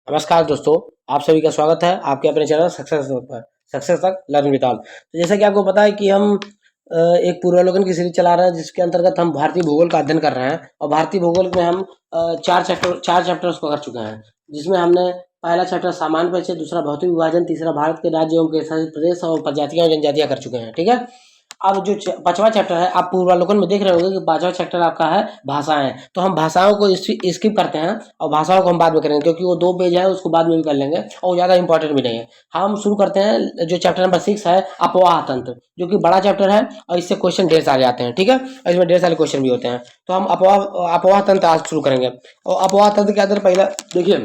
नमस्कार दोस्तों, आप सभी का स्वागत है आपके अपने चैनल सक्सेस तक लर्न विद ऑल। तो जैसा कि आपको पता है कि हम एक पूर्वावलोकन की सीरीज चला रहे हैं जिसके अंतर्गत हम भारतीय भूगोल का अध्ययन कर रहे हैं और भारतीय भूगोल में हम चार चैप्टर्स को कर चुके हैं, जिसमें हमने पहला चैप्टर सामान्य परिचय, दूसरा भौतिक विभाजन, तीसरा भारत के राज्य एवं केंद्रशासित प्रदेश और प्रजातियां और जनजातियां कर चुके हैं। ठीक है, अब जो पांचवा चैप्टर है, आप पूर्वावलोकन में देख रहे होंगे कि पांचवा चैप्टर आपका है भाषाएं। तो हम भाषाओं को स्किप करते हैं और भाषाओं को हम बाद में करेंगे क्योंकि वो 2 पेज है, उसको बाद में भी कर लेंगे और ज़्यादा इंपॉर्टेंट भी नहीं है। हम शुरू करते हैं जो चैप्टर नंबर 6 है, अपवाह तंत्र, जो कि बड़ा चैप्टर है और इससे क्वेश्चन ढेर सारे आते हैं। ठीक है, और इसमें ढेर सारे क्वेश्चन भी होते हैं। तो हम अपवाह तंत्र आज शुरू करेंगे। और अपवाह तंत्र के अंदर पहला देखिए,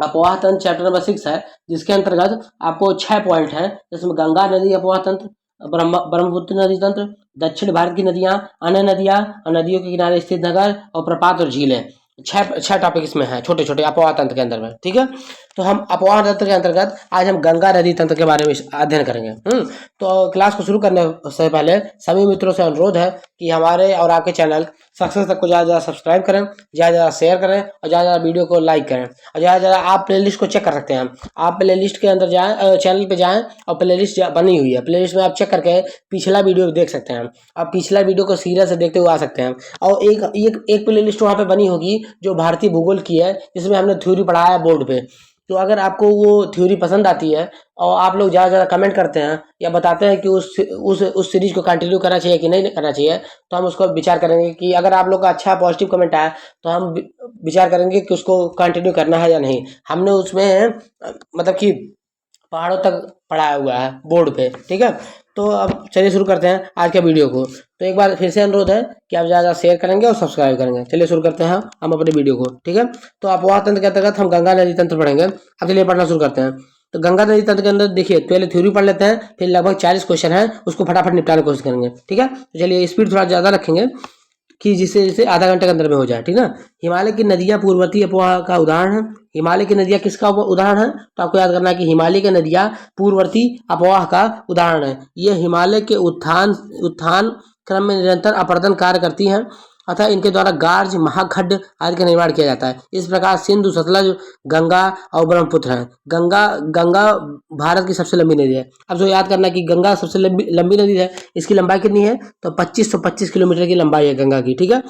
अपवाह तंत्र चैप्टर नंबर 6 है, जिसके अंतर्गत आपको 6 पॉइंट हैं, जिसमें गंगा नदी अपवाह तंत्र, ब्रह्मपुत्र नदी तंत्र, दक्षिण भारत की नदियां, अन्य नदियां और नदियों के किनारे स्थित नगर और प्रपात और झीलें, छह टॉपिक इसमें हैं, छोटे छोटे अपवाह तंत्र के अंदर में। ठीक है, तो हम अपवाह तंत्र के अंतर्गत आज हम गंगा नदी तंत्र के बारे में अध्ययन करेंगे। तो क्लास को शुरू करने से पहले सभी मित्रों से अनुरोध है कि हमारे और आपके चैनल सक्सेस तक को ज़्यादा सब्सक्राइब करें, ज़्यादा शेयर करें और ज़्यादा वीडियो को लाइक करें और ज़्यादा आप प्लेलिस्ट को चेक कर सकते हैं। आप प्लेलिस्ट के अंदर जाएं, चैनल पे जाएं और प्लेलिस्ट बनी हुई है, प्लेलिस्ट में आप चेक करके पिछला वीडियो देख सकते हैं। आप पिछला वीडियो को सीरियल से देखते हुए आ सकते हैं और एक प्लेलिस्ट वहाँ पे बनी होगी जो भारतीय भूगोल की है, जिसमें हमने थ्योरी पढ़ाया है बोर्ड पे। तो अगर आपको वो थ्योरी पसंद आती है और आप लोग ज़्यादा कमेंट करते हैं या बताते हैं कि उस सीरीज को कंटिन्यू करना चाहिए कि नहीं करना चाहिए, तो हम उसको विचार करेंगे कि अगर आप लोग का अच्छा पॉजिटिव कमेंट आया तो हम विचार करेंगे कि उसको कंटिन्यू करना है या नहीं। हमने उसमें मतलब कि पहाड़ों तक पढ़ाया हुआ है बोर्ड पे। ठीक है, तो अब चलिए शुरू करते हैं आज के वीडियो को। तो एक बार फिर से अनुरोध है कि आप ज़्यादा शेयर करेंगे और सब्सक्राइब करेंगे। चलिए शुरू करते हैं हम अपने वीडियो को। ठीक है, तो अपवाह तंत्र के अंतर्गत हम गंगा नदी तंत्र पढ़ेंगे। अब चलिए पढ़ना शुरू करते हैं। तो गंगा नदी तंत्र के अंदर देखिए, पहले थ्योरी पढ़ लेते हैं, फिर लगभग 40 क्वेश्चन है, उसको फटाफट निपटाने की कोशिश करेंगे। ठीक है, तो चलिए स्पीड थोड़ा ज़्यादा रखेंगे कि जिससे आधा घंटे के अंदर में हो जाए। ठीक है, हिमालय की नदियां पूर्ववर्ती अपवाह का उदाहरण है। हिमालय की नदियां किसका उदाहरण है? तो आपको याद करना है कि हिमालय की नदियां पूर्ववर्ती अपवाह का उदाहरण है। ये हिमालय के उत्थान क्रम में निरंतर अपरदन कार्य करती हैं, अतः इनके द्वारा गार्ज, महाखड्ड आदि का निर्माण किया जाता है। इस प्रकार सिंधु, सतलज, गंगा और ब्रह्मपुत्र हैं। गंगा भारत की सबसे लंबी नदी है। अब जो याद करना है कि गंगा सबसे लंबी नदी है, इसकी लंबाई कितनी है? तो 2525 किलोमीटर की लंबाई है गंगा की। ठीक है,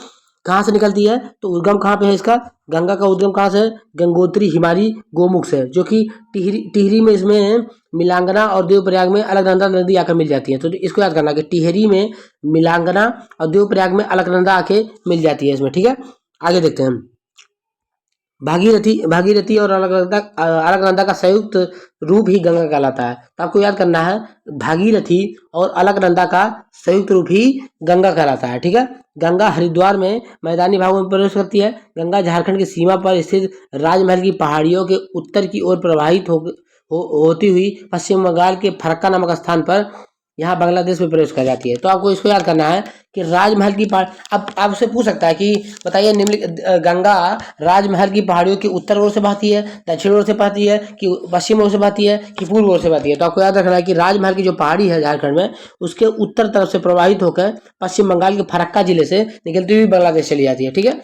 कहाँ से निकलती है? तो उद्गम कहाँ पे है इसका? गंगा का उद्गम कहाँ से है? गंगोत्री हिमालयी गोमुख से, जो कि टिहरी में इसमें मिलांगना और देवप्रयाग में अलकनंदा नदी आकर मिल जाती है। तो इसको याद करना कि टिहरी में मिलांगना और देवप्रयाग में अलकनंदा आके मिल जाती है इसमें। ठीक है, आगे देखते हैं। भागीरथी और अलकनंदा का संयुक्त रूप ही गंगा कहलाता है। तो आपको याद करना है, भागीरथी और अलकनंदा का संयुक्त रूप ही गंगा कहलाता है। ठीक है, गंगा हरिद्वार में मैदानी भागों में प्रवेश करती है। गंगा झारखंड की सीमा पर स्थित राजमहल की पहाड़ियों के उत्तर की ओर प्रवाहित होती हुई पश्चिम बंगाल के फरक्का नामक स्थान पर यहाँ बांग्लादेश में प्रवेश कर जाती है। तो आपको इसको याद करना है कि राजमहल की पहाड़, अब आपसे पूछ सकता है कि बताइए गंगा राजमहल की पहाड़ियों की उत्तर ओर से बहती है, दक्षिण ओर से बहती है कि पश्चिम ओर से बहती है कि पूर्व ओर से बहती है? तो आपको याद रखना है कि राजमहल की जो पहाड़ी है झारखंड में, उसके उत्तर तरफ से प्रवाहित होकर पश्चिम बंगाल के फरक्का जिले से निकलती हुई बांग्लादेश चली जाती है। ठीक है,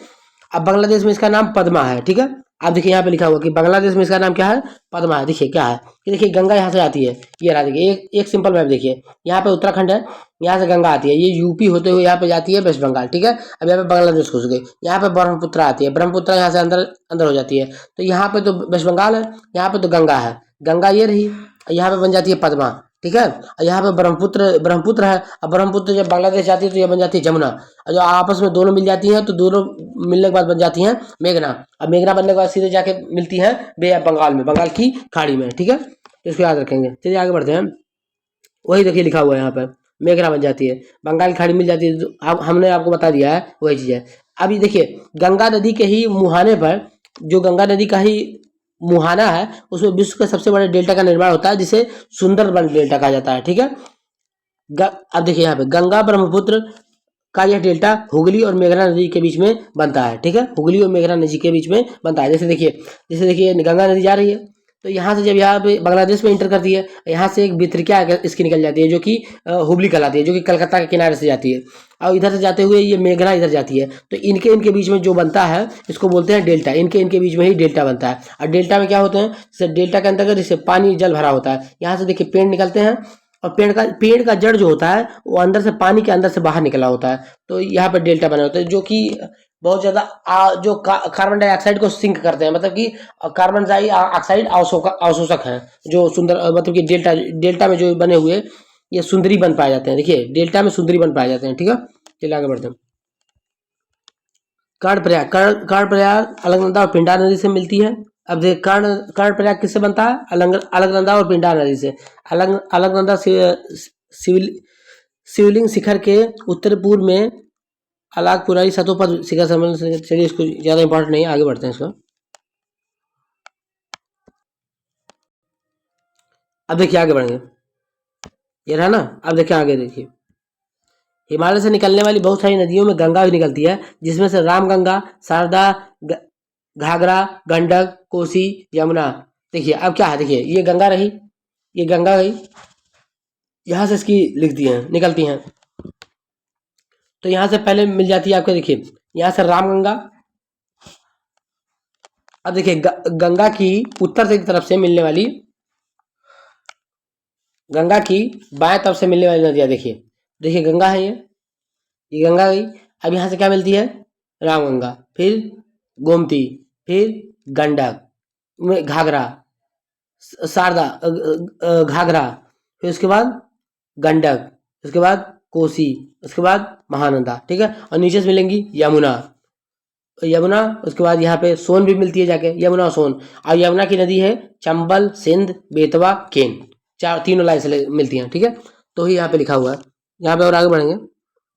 अब बांग्लादेश में इसका नाम पद्मा है। ठीक है, आप देखिए यहाँ पे लिखा हुआ कि बांग्लादेश में इसका नाम क्या है? पद्मा है। देखिए क्या है कि देखिए गंगा यहाँ से आती है, ये रहा देखिए, एक सिंपल मैप देखिए, यहाँ पे उत्तराखंड है, यहाँ से गंगा आती है, ये यूपी होते हुए यहाँ पे जाती है वेस्ट बंगाल। ठीक है, अब यहाँ पे बांग्लादेश घुस गई, यहाँ पे ब्रह्मपुत्र आती है, ब्रह्मपुत्र यहाँ से अंदर हो जाती है, तो यहाँ पे तो वेस्ट बंगाल है, यहाँ पे तो गंगा है, गंगा ये रही, यहाँ पे बन जाती है पद्मा। ठीक है, और यहाँ पे ब्रह्मपुत्र है, अब ब्रह्मपुत्र जब बांग्लादेश जाती है तो ये बन जाती है जमुना, और जो आपस में दोनों मिल जाती हैं तो दोनों मिलने के बाद बन जाती हैं मेघना। अब मेघना बनने के बाद सीधे जाके मिलती है बे ऑफ बंगाल में, बंगाल की खाड़ी में। ठीक है, इसको याद रखेंगे। चलिए आगे बढ़ते हैं। वही देखिए लिखा हुआ है यहाँ पर, मेघना बन जाती है, बंगाल की खाड़ी मिल जाती है, हमने आपको बता दिया है वही चीज़ है। अभी देखिए गंगा नदी के ही मुहाने पर, जो गंगा नदी का ही मुहाना है, उसमें विश्व के सबसे बड़े डेल्टा का निर्माण होता है, जिसे सुंदरबन डेल्टा कहा जाता है। ठीक है, अब देखिए यहाँ पे गंगा ब्रह्मपुत्र का यह डेल्टा हुगली और मेघना नदी के बीच में बनता है। ठीक है, हुगली और मेघना नदी के बीच में बनता है। जैसे देखिए गंगा नदी जा रही है, तो यहाँ से जब यहाँ पे बांग्लादेश में इंटर करती है, यहाँ से एक भितरिका इसकी निकल जाती है जो कि हुबली कहलाती है, जो कि कलकत्ता के किनारे से जाती है, और इधर से जाते हुए ये मेघना इधर जाती है। तो इनके बीच में जो बनता है इसको बोलते हैं डेल्टा। इनके बीच में ही डेल्टा बनता है। और डेल्टा में क्या होते हैं, जैसे डेल्टा के अंतर्गत जैसे पानी जल भरा होता है, यहाँ से देखिए पेड़ निकलते हैं, और पेड़ का जड़ जो होता है वो अंदर से पानी के अंदर से बाहर निकला होता है। तो यहाँ पे डेल्टा बना होता है, जो कि बहुत ज्यादा जो कार्बन डाइऑक्साइड को सिंक करते हैं, मतलब कि कार्बन डाइऑक्साइड अवशोषक हैं, जो सुंदर मतलब कि डेल्टा में जो बने हुए ये सुंदरी बन पाए जाते हैं। देखिए डेल्टा में सुंदरी बन पाए जाते हैं। ठीक है, चलिए आगे बढ़ते हैं। कर्णप्रयाग अलकनंदा और पिंडा नदी से मिलती है। अब देख कर्णप्रयाग किससे बनता है, अलकनंदा और पिंडा नदी से। अलकनंदा शिवलिंग शिखर के उत्तर पूर्व में अलाकपुराई सतों पर शिखर सम्मेलन से। चलिए इसको ज्यादा इंपॉर्टेंट नहीं, आगे बढ़ते हैं इसको। अब देखिए आगे बढ़ेंगे, ये रहा ना। अब देखिए आगे, देखिए हिमालय से निकलने वाली बहुत सारी नदियों में गंगा भी निकलती है, जिसमें से रामगंगा, शारदा, घाघरा, गंडक, कोसी, यमुना। देखिए अब क्या है, देखिए ये गंगा रही, ये गंगा गई, यहाँ से इसकी लिखती हैं निकलती हैं। तो यहाँ से पहले मिल जाती है आपको, देखिए यहाँ से रामगंगा। अब देखिए गंगा की उत्तर से की तरफ से मिलने वाली, गंगा की बाएं तरफ से मिलने वाली नदियाँ, देखिए गंगा है, ये गंगा गई। अब यहाँ से क्या मिलती है, रामगंगा, फिर गोमती, फिर गंडक, घाघरा, शारदा, घाघरा, फिर उसके बाद गंडक, उसके बाद कोसी, उसके बाद महानंदा। ठीक है, और नीचे से मिलेंगी यमुना, उसके बाद यहाँ पे सोन भी मिलती है जाके, यमुना और सोन। और यमुना की नदी है चंबल, सिंध, बेतवा, केन, तीनों लाइन से मिलती हैं। ठीक है, तो ही यहाँ पे लिखा हुआ है। यहाँ पे और आगे बढ़ेंगे।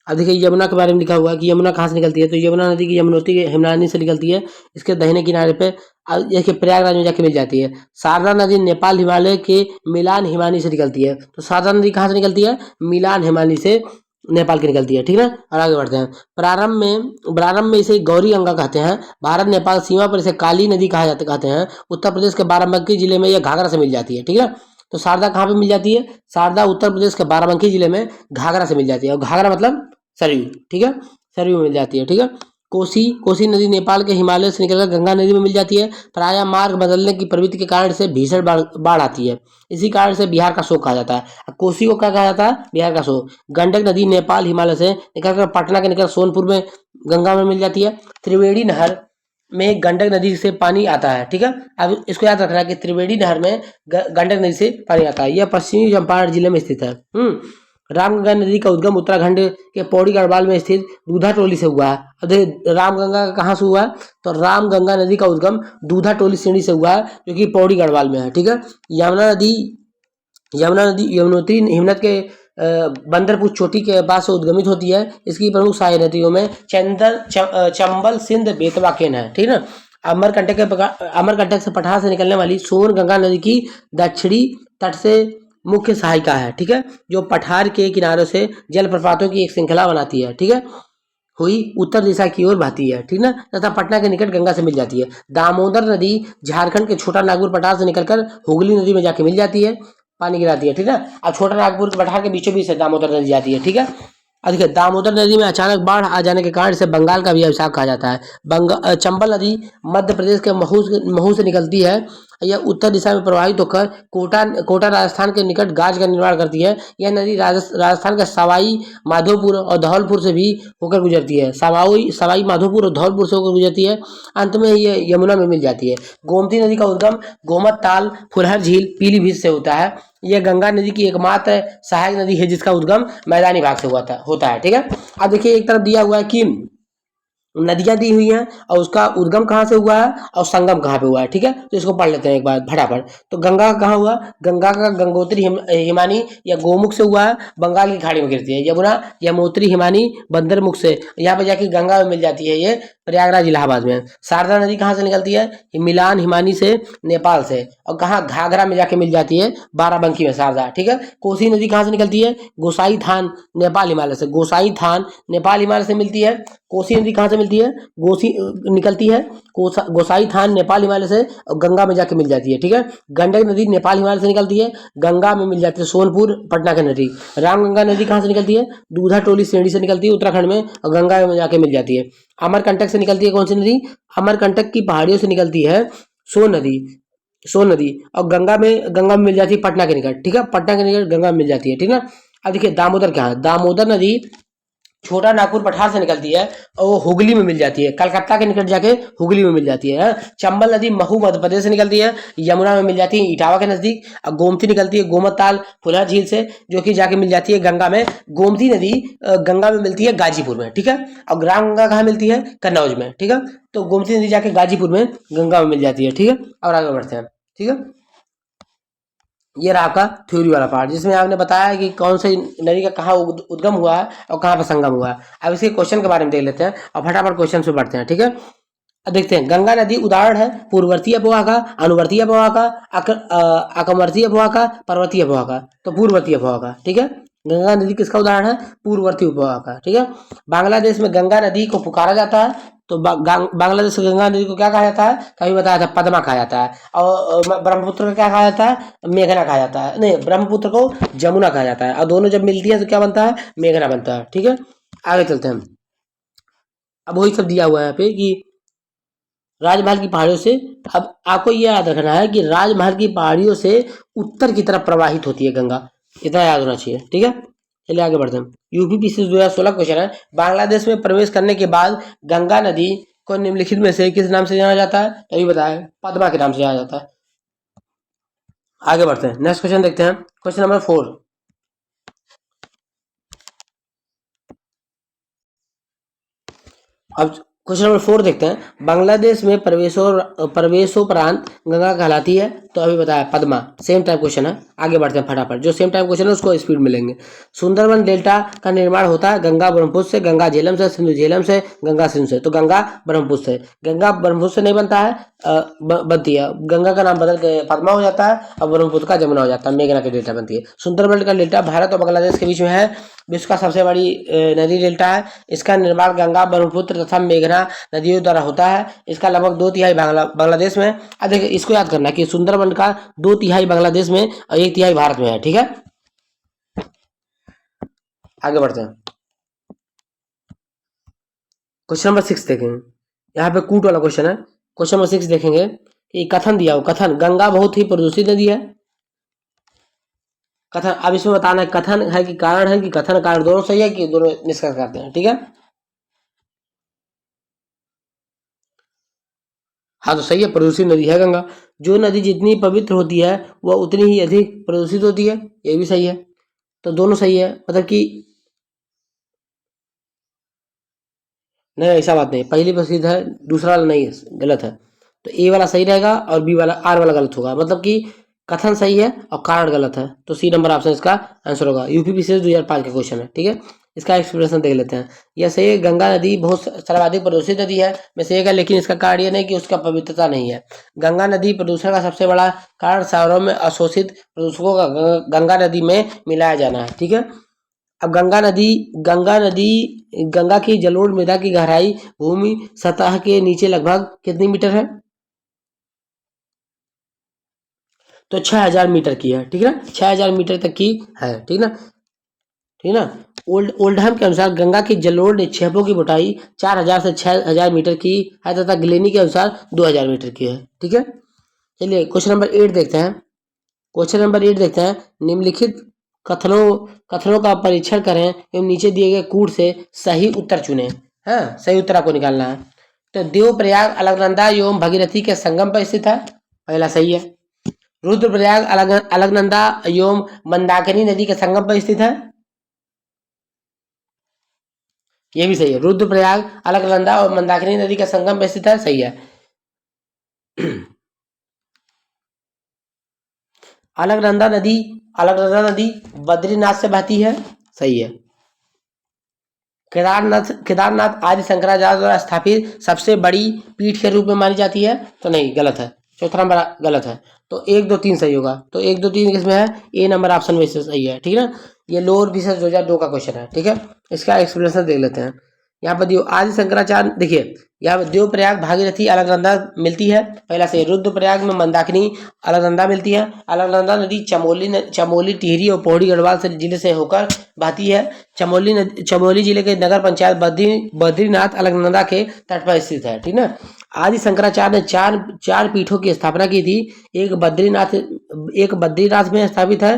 अब देखिए यमुना के बारे में लिखा हुआ है कि यमुना कहाँ से निकलती है, तो यमुना नदी की यमुनोत्री के हिमनानी से निकलती है। इसके दाहिने किनारे पे देखिए प्रयागराज में जाके मिल जाती है। शारदा नदी नेपाल हिमालय के मिलान हिमानी से निकलती है। तो शारदा नदी कहाँ से निकलती है, मिलान हिमानी से नेपाल की निकलती है। ठीक है, और आगे बढ़ते हैं। प्रारंभ में इसे गौरी गंगा कहते हैं। भारत नेपाल सीमा पर इसे काली नदी कहते हैं। उत्तर प्रदेश के बाराबंकी जिले में यह घाघरा से मिल जाती है। ठीक है, तो शारदा कहाँ पे मिल जाती है, शारदा उत्तर प्रदेश के बाराबंकी जिले में घाघरा से मिल जाती है। और घाघरा मतलब सरयू। ठीक है, सरयू में मिल जाती है। ठीक है, कोसी नदी नेपाल के हिमालय से निकलकर गंगा नदी में मिल जाती है। प्रायः मार्ग बदलने की प्रवृत्ति के कारण से भीषण बाढ़ आती है। इसी कारण से बिहार का शोक कहा जाता है। कोसी को क्या कहा जाता है, बिहार का शोक। गंडक नदी नेपाल हिमालय से निकलकर पटना के निकल सोनपुर में गंगा में मिल जाती है। त्रिवेणी नहर में गंडक नदी से पानी आता है। ठीक है, अब इसको याद रखना है कि त्रिवेणी नहर में गंडक नदी से पानी आता है। यह पश्चिमी चंपारण जिले में स्थित है। रामगंगा नदी का उद्गम उत्तराखंड के पौड़ी गढ़वाल में स्थित दूधा टोली से हुआ है। रामगंगा कहाँ से हुआ है, तो रामगंगा नदी का उद्गम दूधा टोली श्रेणी से हुआ है, जो कि पौड़ी गढ़वाल में है। ठीक है, यमुना नदी यमुनोत्री हिमनद के बंदरपुर चोटी के पास से उद्गमित होती है। इसकी प्रमुख सहायक नदियों में चंबल, सिंध, बेतवा, केन है। ठीक है ना। अमरकंटक से पठार से निकलने वाली सोन गंगा नदी की दक्षिणी तट से मुख्य सहायिका है। ठीक है, जो पठार के किनारों से जलप्रपातों की एक श्रृंखला बनाती है। ठीक है, हुई उत्तर दिशा की ओर बहती है। ठीक ना, तथा पटना के निकट गंगा से मिल जाती है। दामोदर नदी झारखंड के छोटा नागपुर पठार से निकलकर हुगली नदी में जाके मिल जाती है, पानी गिराती है। ठीक है, और छोटा नागपुर के पठार के बीचों बीच से दामोदर नदी जाती है। ठीक है, देखिए दामोदर नदी में अचानक बाढ़ आ जाने के कारण इसे बंगाल का भी अभिशाप कहा जाता है। चंबल नदी मध्य प्रदेश के महू से निकलती है। यह उत्तर दिशा में प्रवाहित होकर कोटा राजस्थान के निकट गाज का निर्माण करती है। यह नदी राजस्थान के सवाई माधोपुर और धौलपुर से भी होकर गुजरती है। सवाई माधोपुर और धौलपुर से होकर गुजरती है। अंत में ये यमुना में मिल जाती है। गोमती नदी का उद्गम गोमत ताल, फुलहर झील, पीलीभीत से होता है। यह गंगा नदी की एकमात्र सहायक नदी है जिसका उद्गम मैदानी भाग से होता है। ठीक है, अब देखिए एक तरफ दिया हुआ है कि नदियां दी हुई हैं और उसका उद्गम कहाँ से हुआ है और संगम कहाँ पे हुआ है। ठीक है, तो इसको पढ़ लेते हैं एक बार फटाफट। तो गंगा का कहाँ हुआ, गंगा का गंगोत्री हिमानी या गोमुख से हुआ है, बंगाल की खाड़ी में गिरती है। यमुना यमोत्री हिमानी बंदरमुख से यहाँ पे जाके गंगा में मिल जाती है, ये प्रयागराज इलाहाबाद में। शारदा नदी कहाँ से निकलती है, मिलान हिमानी से, नेपाल से। और कहाँ, घाघरा में जाके मिल जाती है, बाराबंकी में शारदा। ठीक है, कोसी नदी कहाँ से निकलती है, गोसाई थान नेपाल हिमालय से। गोसाई थान नेपाल हिमालय से मिलती है। कोसी नदी कहाँ से मिलती है, गोसी निकलती है, गोसाई थान नेपाल हिमालय से और गंगा में जाके मिल जाती है। ठीक है, गंडक नदी नेपाल हिमालय से निकलती है, गंगा में मिल जाती है सोनपुर पटना की नदी। रामगंगा नदी कहाँ से निकलती है? दूधा टोली श्रेणी से निकलती है उत्तराखंड में और गंगा में जाके मिल जाती है। अमरकंटक से निकलती है कौन सी नदी? अमरकंटक की पहाड़ियों से निकलती है सोन नदी, सोन नदी, और गंगा में मिल जाती है पटना के निकट। ठीक है, पटना के निकट गंगा में मिल जाती है। ठीक है, अब देखिए दामोदर क्या है? दामोदर नदी छोटा नागपुर पठार से निकलती है और वो हुगली में मिल जाती है, कलकत्ता के निकट जाके हुगली में मिल जाती है। चंबल नदी महू मध्य प्रदेश से निकलती है, यमुना में मिल जाती है इटावा के नजदीक। और गोमती निकलती है गोमत ताल फुलहर झील से, जो कि जाके मिल जाती है गंगा में। गोमती नदी गंगा में मिलती है गाजीपुर में। ठीक है, और ग्राम गंगा कहाँ मिलती है? कन्नौज में। ठीक है, तो गोमती नदी जाके गाजीपुर में गंगा में मिल जाती है। ठीक है, और आगे बढ़ते हैं। ठीक है, ये रहा आपका थ्योरी वाला पार्ट, जिसमें आपने बताया कि कौन सी नदी का कहाँ उद्गम हुआ है और कहाँ पर संगम हुआ है। अब इसके क्वेश्चन के बारे में देख लेते हैं और फटाफट क्वेश्चन से बढ़ते हैं। ठीक है, अब देखते हैं। गंगा नदी उदाहरण है पूर्ववर्ती अपवाह का, अनुवर्ती अपवाह का, आकमवर्ती अपवाह का, पर्वतीय अपवाह का। तो पूर्ववर्ती अपवाह का। ठीक है, गंगा नदी किसका उदाहरण है? पूर्ववर्ती अपवाह का। ठीक है, बांग्लादेश में गंगा नदी को पुकारा जाता है, तो बांग्लादेश में गंगा नदी को क्या कहा जाता है? कभी बताया था पद्मा कहा जाता है। और ब्रह्मपुत्र को क्या कहा जाता है? मेघना कहा जाता है। नहीं, ब्रह्मपुत्र को जमुना कहा जाता है, और दोनों जब मिलती है तो क्या बनता है? मेघना बनता है। ठीक है, आगे चलते हैं। अब वही सब दिया हुआ है यहाँ पे कि राजमहल की पहाड़ियों से, अब आपको यह याद रखना है कि राजमहल की पहाड़ियों से उत्तर की तरफ प्रवाहित होती है गंगा, इतना याद होना चाहिए। ठीक है, चलिए आगे बढ़ते हैं। यूपीपीसी 2016 क्वेश्चन है, बांग्लादेश में प्रवेश करने के बाद गंगा नदी को निम्नलिखित में से किस नाम से जाना जाता है? तभी बताया, पद्मा के नाम से जाना जाता है। आगे बढ़ते हैं, नेक्स्ट क्वेश्चन देखते हैं। Question number 4। अब क्वेश्चन नंबर 4 देखते हैं। बांग्लादेश में प्रवेशोपरांत गंगा कहलाती है, तो अभी बताया पद्मा। सेम टाइप क्वेश्चन है, आगे बढ़ते हैं फटाफट। जो सेम टाइप क्वेश्चन है उसको स्पीड मिलेंगे। सुंदरबन डेल्टा का निर्माण होता है गंगा ब्रह्मपुत्र से, गंगा झेलम से, सिंधु झेलम से, गंगा सिंधु से। तो गंगा ब्रह्मपुत्र से, गंगा ब्रह्मपुत्र से नहीं बनता है, बनती है। गंगा का नाम बदल के पद्मा हो जाता है और ब्रह्मपुत्र का जमुना हो जाता है, मेघना की डेल्टा बनती है। सुंदरबन का डेल्टा भारत और बांग्लादेश के बीच में है, विश्व का सबसे बड़ी नदी डेल्टा है। इसका निर्माण गंगा ब्रह्मपुत्र तथा मेघना नदियों द्वारा होता है। इसका लगभग 2/3 बांग्लादेश में। अब देखिए, इसको याद करना कि सुंदरबन का 2/3 बांग्लादेश में और 1/3 भारत में है। ठीक है, आगे बढ़ते हैं। क्वेश्चन नंबर 6 देखेंगे। यहाँ पे कूट वाला क्वेश्चन है। क्वेश्चन नंबर 6 देखेंगे कि कथन दिया हो, कथन गंगा बहुत ही प्रदूषित नदी है। कथन, अब इसमें बताना है कथन है कि कारण है, कि कथन कारण दोनों सही है, कि दोनों निष्कर्ष करते हैं। ठीक है, हाँ तो सही है, प्रदूषित नदी है गंगा। जो नदी जितनी पवित्र होती है वह उतनी ही अधिक प्रदूषित होती है, ये भी सही है। तो दोनों सही है, मतलब कि नहीं, ऐसा बात नहीं, पहली प्रसिद्ध है, दूसरा वाला नहीं, गलत है। तो ए वाला सही रहेगा और बी वाला, आर वाला गलत होगा। मतलब कि कथन सही है और कारण गलत है, तो सी नंबर ऑप्शन इसका आंसर होगा। यूपीपीसीएस 2005 का क्वेश्चन है। ठीक है, इसका एक्सप्लेनेशन देख लेते हैं। यह सही है, गंगा नदी बहुत सर्वाधिक प्रदूषित नदी है में से एक है, लेकिन इसका कारण यह नहीं कि उसका पवित्रता नहीं है। गंगा नदी प्रदूषण का सबसे बड़ा कारण शहरों में अशोषित प्रदूषकों का गंगा नदी में मिलाया जाना है। ठीक है, अब गंगा की जलोढ़ मृदा की गहराई भूमि सतह के नीचे लगभग कितनी मीटर है? तो 6000 मीटर की है। ठीक है ना, 6000 मीटर तक की है। ठीक है ना, ठीक है ना। ओल्डहम के अनुसार गंगा की जलोढ़ निक्षेपों की मोटाई 4000 से 6000 मीटर की है, तथा ग्लेनी के अनुसार 2000 मीटर की है। ठीक है, चलिए क्वेश्चन नंबर 8 देखते हैं। क्वेश्चन नंबर 8 देखते हैं। निम्नलिखित कथनों का परीक्षण करें एवं नीचे दिए गए कूट से सही उत्तर चुनें। हाँ, सही उत्तर आपको निकालना है। तो देवप्रयाग अलकनंदा एवं भगीरथी के संगम पर स्थित है, पहला सही है। रुद्रप्रयाग अलकनंदा एवं मंदाकिनी नदी के संगम पर स्थित है, ये भी सही है। रुद्रप्रयाग अलकनंदा और मंदाकिनी नदी के संगम पर स्थित है, सही है। अलकनंदा नदी बद्रीनाथ से बहती है, सही है। केदारनाथ आदि शंकराचार्य द्वारा स्थापित सबसे बड़ी पीठ के रूप में मानी जाती है, तो नहीं, गलत है। चौथा नंबर गलत है, तो 1 2 3 सही होगा। तो 1 2 3 किसमें है? ए नंबर ऑप्शन में से सही है। ठीक है ना, ये लोअर विशेष 2002 का क्वेश्चन है। ठीक है, इसका एक्सप्लेनेशन देख लेते हैं। यहाँ पर आदि शंकराचार्य, देखिए यहाँ पर देवप्रयाग, भागीरथी, अलकनंदा मिलती है पहला से। रुद्रप्रयाग में मंदाकिनी, अलकनंदा मिलती है। अलकनंदा नदी चमोली, टिहरी और पौड़ी गढ़वाल से जिले से होकर बहती है। चमोली जिले के नगर पंचायत बद्रीनाथ अलकनंदा के तट पर स्थित है, ठीक ना। आदि शंकराचार्य ने चार पीठों की स्थापना की थी। एक बद्रीनाथ में स्थापित है,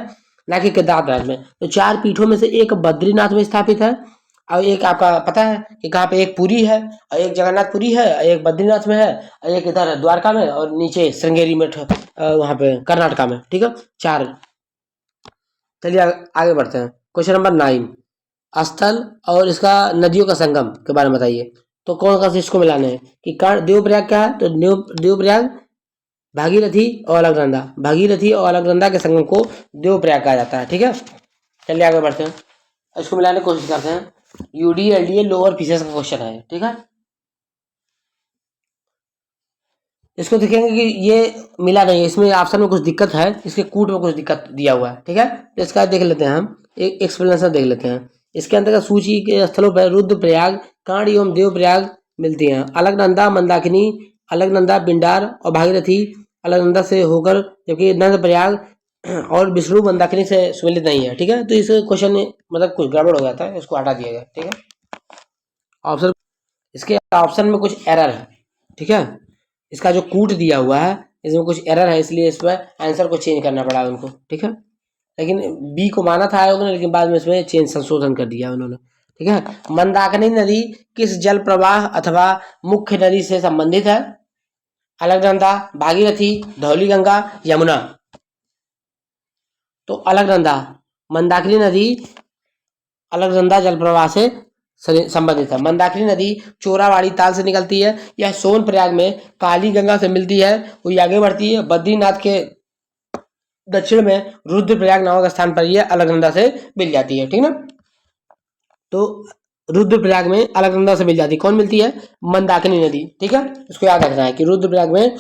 ना कि केदारनाथ में। तो चार पीठों में से एक बद्रीनाथ में स्थापित है, और एक आपका पता है कि कहाँ पे, एक पुरी है और एक जगन्नाथपुरी है, एक बद्रीनाथ में है और एक इधर द्वारका में, और नीचे श्रृंगेरी में वहां पे कर्नाटका में, ठीक है। चार। चलिए आगे बढ़ते हैं। क्वेश्चन नंबर 9, स्थल और इसका नदियों का संगम के बारे में बताइए। तो कौन कौन से इसको मिलाने हैं कि देवप्रयाग क्या है, तो देवप्रयाग, भागीरथी और अलकनंदा, भागीरथी और अलकनंदा के संगम को देवप्रयाग कहा जाता है, ठीक है। चलिए आगे बढ़ते हैं, इसको मिलाने की कोशिश करते हैं। यूडी एलडीए लोअर फिशर्स का क्वेश्चन है, ठीक है। इसको देखेंगे कि ये मिला नहीं है, इसमें ऑप्शन में कुछ दिक्कत है, इसके कूट में कुछ दिक्कत दिया हुआ है, ठीक है। तो इसका देख लेते हैं हम, एक एक्सप्लेनेशन देख लेते हैं। इसके अंतर्गत सूची के स्थलों पर रुद्रप्रयाग, कांड एवं देवप्रयाग मिलती हैं। अलकनंदा, मंदाकिनी, अलकनंदा, पिंडार और भागीरथी अलकनंदा से होकर, जबकि नंदप्रयाग और विष्णु मंदाकिनी से सम्मिलित नहीं है, ठीक है। तो इस क्वेश्चन में मतलब कुछ गड़बड़ हो जाता है, इसको हटा दिया गया, ठीक है। ऑप्शन, इसके ऑप्शन में कुछ एरर है, ठीक है। इसका जो कूट दिया हुआ है इसमें कुछ एरर है, इसलिए इस पर आंसर को चेंज करना पड़ा उनको, ठीक है। लेकिन बी को माना था आयोग ने, लेकिन बाद में इसमें संशोधन कर दिया उन्होंने, ठीक है। मंदाकिनी नदी किस जल प्रवाह अथवा मुख्य नदी से संबंधित है? अलकनंदा, भागीरथी, धौलीगंगा, यमुना। तो अलकनंदा, मंदाकिनी नदी अलकनंदा जल प्रवाह से संबंधित है। मंदाकिनी नदी चोरावाड़ी ताल से निकलती है, यह सोनप्रयाग में काली गंगा से मिलती है, वो आगे बढ़ती है। बद्रीनाथ के दक्षिण में रुद्रप्रयाग नामक स्थान पर यह अलकनंदा से मिल जाती है, ठीक ना। तो रुद्रप्रयाग में अलकनंदा से मिल जाती है, कौन मिलती है? मंदाकिनी नदी, ठीक है। इसको याद रखना है कि रुद्रप्रयाग में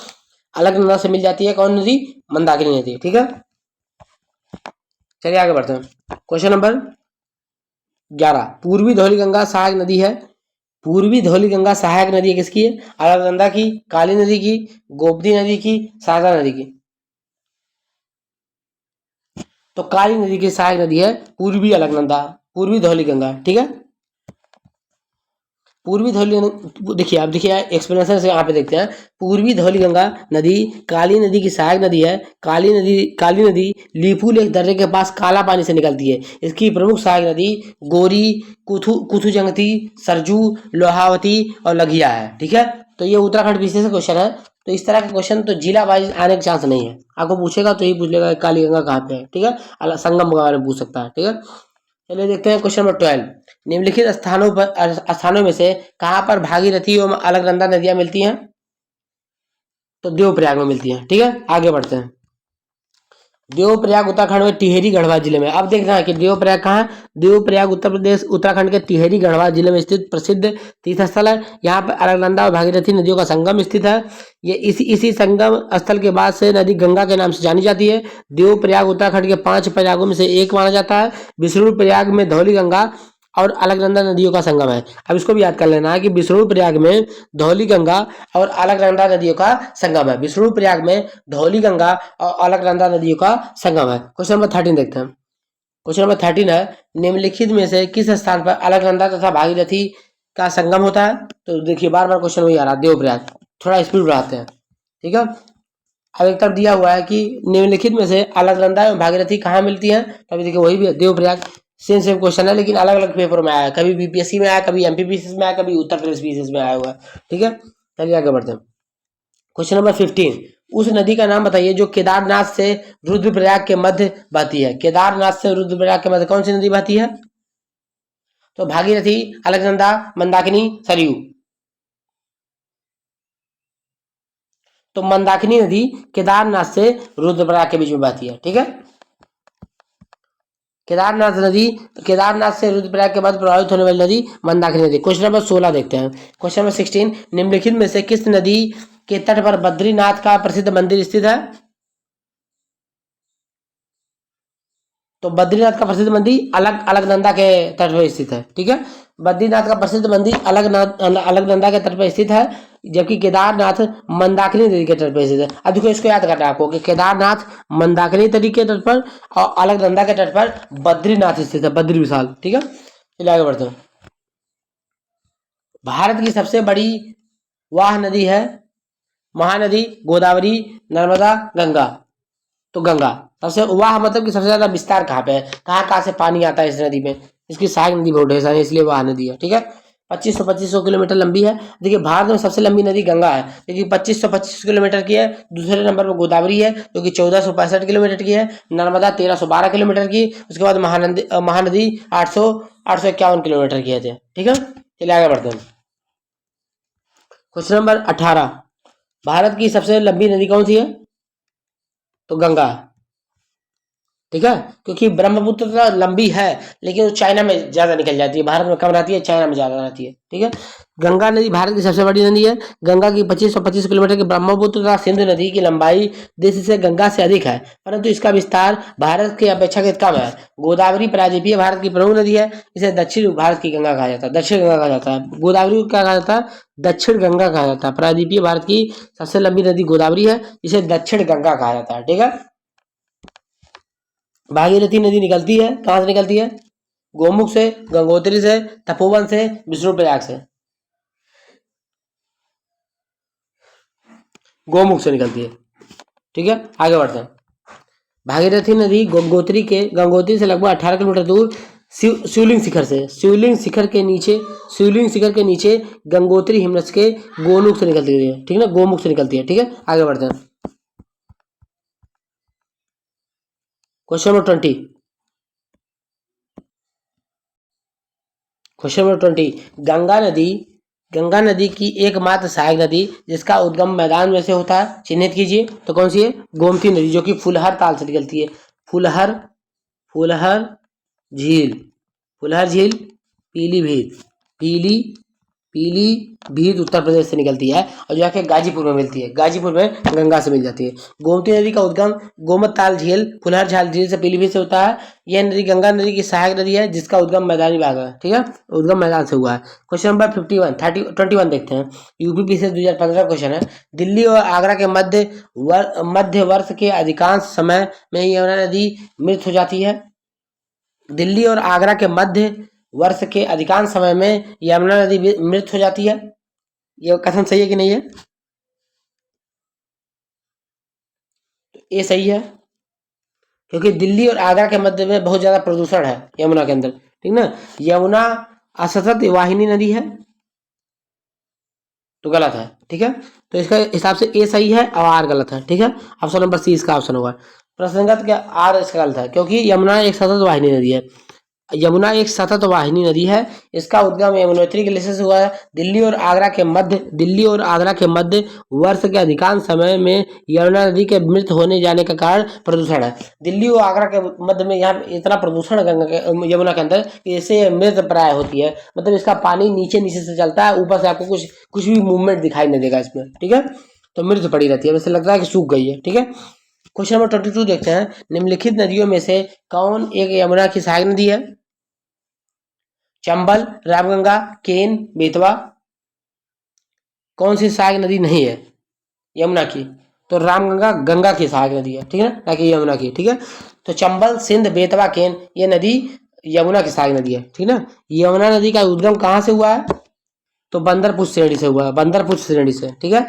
अलकनंदा से मिल जाती है कौन नदी? मंदाकिनी नदी, ठीक है। चलिए आगे बढ़ते हैं। क्वेश्चन नंबर 11, पूर्वी धौलीगंगा सहायक नदी है। पूर्वी धौलीगंगा सहायक नदी किसकी है? अलकनंदा की, काली नदी की, गोमती नदी की, शारदा नदी की। तो काली नदी की सहायक नदी है पूर्वी अलकनंदा, पूर्वी धौलीगंगा, ठीक है। पूर्वी धौली, देखिए आप देखिए एक्सप्लेनेशन से यहाँ पे देखते हैं। पूर्वी धौलीगंगा नदी काली नदी की सहायक नदी है। काली नदी लीपू लेक दर्रे के पास काला पानी से निकलती है। इसकी प्रमुख सहायक नदी गोरी, कुथुजंगती, सरजू, लोहावती और लघिया है, ठीक है। तो ये उत्तराखंड विशेष क्वेश्चन है। तो इस तरह के क्वेश्चन तो जिला वाइज आने के चांस नहीं है, आपको पूछेगा तो ही पूछ लेगा काली गंगा कहाँ पे है, ठीक है। संगम के बारे में पूछ सकता है, ठीक है। चलिए देखते हैं क्वेश्चन नंबर 12, निम्नलिखित स्थानों में से कहां पर भागीरथी एवं अलकनंदा नदियां मिलती हैं? तो देवप्रयाग में मिलती हैं, ठीक है। आगे बढ़ते हैं। देवप्रयाग उत्तराखंड में टिहरी गढ़वाल जिले में। अब देखना है कि देवप्रयाग कहाँ है। देवप्रयाग उत्तर प्रदेश उत्तराखंड के टिहरी गढ़वाल जिले में स्थित प्रसिद्ध तीर्थ स्थल है। यहाँ पर अलकनंदा और भागीरथी नदियों का संगम स्थित है। ये इसी संगम स्थल के बाद से नदी गंगा के नाम से जानी जाती है। देवप्रयाग उत्तराखंड के 5 प्रयागों में से एक माना जाता है। विष्णुप्रयाग में धौलीगंगा और अलकनंदा नदियों का संगम है। अब इसको भी याद कर लेना है कि विष्णुप्रयाग में धौलीगंगा और अलकनंदा नदियों का संगम है। विष्णुप्रयाग में धौलीगंगा और अलकनंदा नदियों का संगम है। क्वेश्चन नंबर 13 देखते हैं। क्वेश्चन नंबर 13 है, निम्नलिखित में से किस स्थान पर अलकनंदा तथा भागीरथी का संगम होता है? तो देखिए बार बार क्वेश्चन वही आ रहा है, देवप्रयाग। थोड़ा स्पीड बढ़ाते हैं, ठीक है। अब एक तरफ दिया हुआ है कि निम्नलिखित में से अलकनंदा एवं भागीरथी कहाँ मिलती है, तभी देखिए वही भी देवप्रयाग। सेम क्वेश्चन है, लेकिन अलग अलग पेपर में आया है। कभी बीपीएससी में आया, कभी एमपीपीएससी में आया, कभी उत्तर प्रदेश पीसीएस में आया हुआ है, ठीक है। चलिए आगे बढ़ते हैं। क्वेश्चन नंबर 15, उस नदी का नाम बताइए जो केदारनाथ से रुद्रप्रयाग के मध्य बहती है। केदारनाथ से रुद्रप्रयाग के मध्य कौन सी नदी बहती है? तो भागीरथी, अलकनंदा, मंदाकिनी, सरयू। तो मंदाकिनी नदी केदारनाथ से रुद्रप्रयाग के बीच में बहती है, ठीक है। केदारनाथ से रुद्रप्रयाग के बाद प्रभावित होने वाली नदी मंदाकिनी नदी। क्वेश्चन नंबर 16 देखते हैं। क्वेश्चन नंबर 16, निम्नलिखित में से किस नदी के तट पर बद्रीनाथ का प्रसिद्ध मंदिर स्थित है? तो बद्रीनाथ का प्रसिद्ध मंदिर अलकनंदा के तट पर स्थित है, ठीक है। बद्रीनाथ का प्रसिद्ध मंदिर अलकनंदा के तट पर स्थित है, जबकि केदारनाथ मंदाकिनी नदी के तट पर स्थित है। अब देखो इसको याद करना है आपको कि केदारनाथ मंदाकिनी नदी के तट पर और अलकनंदा के तट पर बद्रीनाथ स्थित है, बद्री विशाल। ठीक है, चलिए आगे बढ़ते हैं। भारत की सबसे बड़ी वाह नदी है महानदी, गोदावरी, नर्मदा, गंगा। तो गंगा सबसे वाह मतलब कि सबसे ज्यादा विस्तार कहाँ पे है, कहाँ से पानी आता है इस नदी में, इसकी सहायक नदी बहुत ढेर सारी, इसलिए वाह नदी है। ठीक है, 2500 किलोमीटर लंबी है। देखिए भारत में सबसे लंबी नदी गंगा है, लेकिन 2525 किलोमीटर की है। दूसरे नंबर पर गोदावरी है जो कि 1465 किलोमीटर की है। नर्मदा 1312 किलोमीटर की। उसके बाद महानदी 851 किलोमीटर की है। ठीक है, चलिए आगे बढ़ते हैं। क्वेश्चन नंबर 18, भारत की सबसे लंबी नदी कौन सी है? तो गंगा। ठीक है, क्योंकि ब्रह्मपुत्र तो लंबी है लेकिन वो चाइना में ज्यादा निकल जाती है, भारत में कम रहती है, चाइना में ज्यादा रहती है। ठीक है, गंगा नदी भारत की सबसे बड़ी नदी है। गंगा की 2525 किलोमीटर की ब्रह्मपुत्र तथा सिंधु नदी की लंबाई देश से गंगा से अधिक है, परंतु इसका विस्तार भारत के अपेक्षाकृत कम है। गोदावरी प्रायद्वीपीय भारत की प्रमुख नदी है, इसे दक्षिण भारत की गंगा कहा जाता है, दक्षिण गंगा कहा जाता है। गोदावरी को क्या कहा जाता है? दक्षिण गंगा कहा जाता है। प्रायद्वीपीय भारत की सबसे लंबी नदी गोदावरी है, इसे दक्षिण गंगा कहा जाता है। ठीक है, भागीरथी नदी निकलती है, कहाँ से निकलती है? गोमुख से, गंगोत्री से, तपोवन से, विष्णुप्रयाग से। गोमुख से निकलती है। ठीक है, आगे बढ़ते हैं। भागीरथी नदी गंगोत्री से लगभग 18 किलोमीटर दूर शिवलिंग शिखर के नीचे गंगोत्री हिमनद के गोमुख से निकलती है। ठीक है ना, गोमुख से निकलती है। ठीक है, आगे बढ़ते हैं। क्वेश्चन नंबर 20, गंगा नदी की एकमात्र सहायक नदी जिसका उद्गम मैदान में से होता है, चिन्हित कीजिए। तो कौन सी है? गोमती नदी, जो कि फुलहर ताल से निकलती है। फुलहर झील पीलीभीत उत्तर प्रदेश से निकलती है और जाके गाजीपुर में मिलती है, गाजीपुर में गंगा से मिल जाती है। गोमती नदी का उद्गम गोमताल झील, फुलहर झाल झील से पीलीभीत से होता है। यह नदी गंगा नदी की सहायक नदी है जिसका उद्गम मैदानी भाग है। ठीक है, उद्गम मैदान से हुआ है। क्वेश्चन नंबर 21 देखते हैं। यूपी से 2015 क्वेश्चन है। दिल्ली और आगरा के मध्य वर्ष के अधिकांश समय में यमुना नदी मृत हो जाती है। दिल्ली और आगरा के मध्य वर्ष के अधिकांश समय में यमुना नदी मृत हो जाती है। यह कथन सही है कि नहीं है? तो ये सही है, क्योंकि दिल्ली और आगरा के मध्य में बहुत ज्यादा प्रदूषण है यमुना के अंदर। ठीक ना, यमुना असतत वाहिनी नदी है, तो गलत है। ठीक है, तो इसका हिसाब से ए सही है और आर गलत है। ठीक है, ऑप्शन नंबर सी इसका ऑप्शन होगा। प्रसंगत क्या आर इसका गलत है, क्योंकि यमुना एक सतत वाहिनी नदी है। यमुना एक सतत वाहिनी नदी है, इसका उद्गम यमुनोत्री ग्लेशियर से हुआ है। दिल्ली और आगरा के मध्य वर्ष के अधिकांश समय में यमुना नदी के मृत होने जाने का कारण प्रदूषण है। दिल्ली और आगरा के मध्य में यहाँ इतना प्रदूषण यमुना के अंदर कि इससे मृत प्राय होती है, मतलब इसका पानी नीचे से चलता है, ऊपर से आपको कुछ भी मूवमेंट दिखाई नहीं देगा इसमें। ठीक है, तो मृत पड़ी रहती है, वैसे लगता है कि सूख गई है। ठीक है, क्वेश्चन नंबर 22 देखते हैं। निम्नलिखित नदियों में से कौन एक यमुना की सहायक नदी है? चंबल, रामगंगा, केन, बेतवा। कौन सी सहायक नदी नहीं है यमुना की? तो रामगंगा गंगा की सहायक नदी है। ठीक है ना कि यमुना की। ठीक है, तो चंबल, सिंध, बेतवा, केन ये नदी यमुना की सहायक नदी है। ठीक है ना, यमुना नदी का उद्गम कहाँ से हुआ है? तो बंदरपुष्प श्रेणी से हुआ है, बंदरपुष्प श्रेणी से। ठीक है,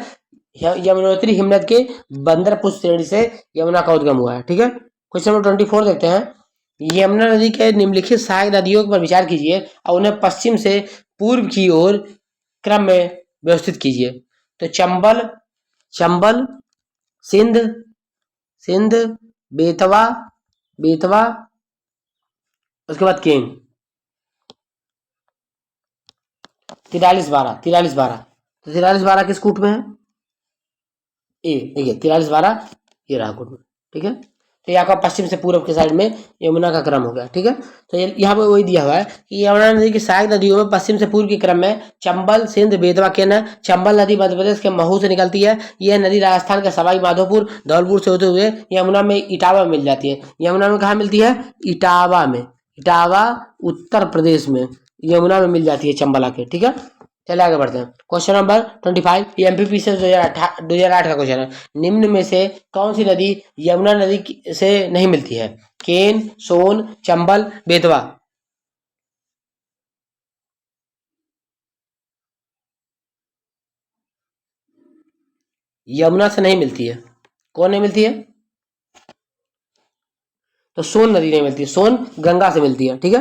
यमुनोत्री हिमनद के बंदरपुष्प श्रेणी से यमुना का उद्गम हुआ है। ठीक है, क्वेश्चन नंबर 24 देखते हैं। यमुना नदी के निम्नलिखित सहायक नदियों पर विचार कीजिए और उन्हें पश्चिम से पूर्व की ओर क्रम में व्यवस्थित कीजिए। तो चंबल, सिंध, बेतवा, उसके बाद केन। 43-12 तो 43-12 किस कूट में है? ए, देखिए 43-12 ये रहा कूट में। ठीक है, तो यहाँ का पश्चिम से पूर्व के साइड में यमुना का क्रम हो गया। ठीक है, तो यहाँ पे वही दिया हुआ है कि यमुना नदी की सहायक नदियों में पश्चिम से पूर्व के क्रम में चंबल, सिंध, बेतवा, केन है। चंबल नदी मध्य प्रदेश के महू से निकलती है। यह नदी राजस्थान के सवाई माधोपुर, धौलपुर से होते हुए यमुना में इटावा में मिल जाती है। यमुना में कहाँ मिलती है? इटावा में, इटावा उत्तर प्रदेश में। यमुना में मिल जाती है चंबल आके, ठीक है। चलिए आगे बढ़ते हैं। क्वेश्चन नंबर 25, ये एमपीपी से 2008 का क्वेश्चन है। निम्न में से कौन सी नदी यमुना नदी से नहीं मिलती है? केन, सोन, चंबल, बेतवा। यमुना से नहीं मिलती है, कौन नहीं मिलती है? तो सोन नदी नहीं मिलती है, सोन गंगा से मिलती है, ठीक है,